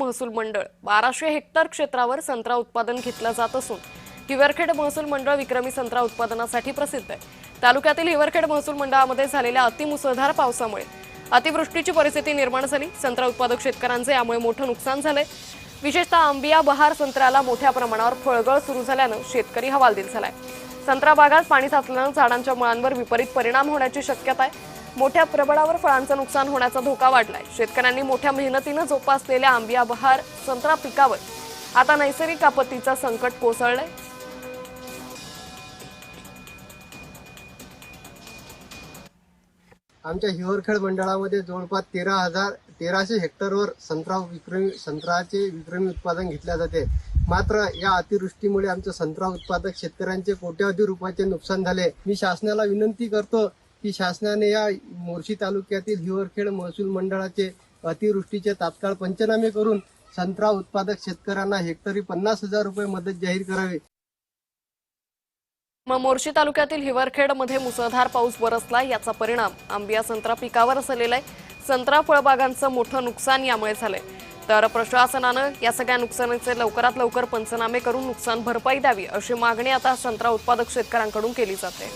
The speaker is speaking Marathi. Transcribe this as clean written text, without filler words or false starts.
महसूल मंडळ 1200 हेक्टर क्षेत्रावर संत्रा उत्पादन घेतलं जात असून हिवरखेड महसूल मंडळ विक्रमी संत्रा उत्पादनासाठी प्रसिद्ध आहे। तालुक्यातील हिवरखेड महसूल मंडळामध्ये झालेल्या अतिमुसळधार पावसामुळे अतिवृष्टीची परिस्थिती निर्माण झाली। संत्रा उत्पादक शेतकऱ्यांचे यामुळे मोठं नुकसान झालंय। विशेषतः आंबिया बहार संत्र्याला मोठ्या प्रमाणावर फळगळ सुरू झाल्यानं शेतकरी हवालदिल झालाय। संत्रा बागात पाणी साचल्यानं झाडांच्या मुळांवर विपरीत परिणाम होण्याची शक्यता आहे। मोठ्या प्रमाणावर फळांचं नुकसान होण्याचा धोका वाढलाय। शेतकऱ्यांनी मोठ्या मेहनतीने जोपासलेल्या आंबिया बहार संत्रा पिकावर आता नैसर्गिक आपत्तीचं संकट कोसळलंय। आमच्या हिवरखेड मंडळामध्ये जवळपास 1300 हेक्टरवर संत्र्याचे विक्रमी उत्पादन घेतले जाते। मात्र या अतिवृष्टीमुळे आमच्या संत्रा उत्पादक शेतकऱ्यांचे कोट्यावधी रुपयाचे नुकसान झाले। मी शासनाला विनंती करतो की शासनाने या मोर्शी तालुक्यातील हिवरखेड महसूल मंडळाचे अतिवृष्टीचे तात्काळ पंचनामे करून संत्रा उत्पादक शेतकऱ्यांना हेक्टरी 50,000 रुपये मदत जाहीर करावी। मोर्शी तालुक्यातील हिवरखेड मध्ये मुसळधार पाऊस बरसला, याचा परिणाम आंबिया संत्रा पिकावर झालेला आहे। संत्रा फळबागांचं मोठं नुकसान यामुळे झालंय। तर प्रशासनानं या सगळ्या नुकसानीचे लवकरात लवकर पंचनामे करून नुकसान भरपाई द्यावी अशी मागणी आता संत्रा उत्पादक शेतकऱ्यांकडून केली जाते।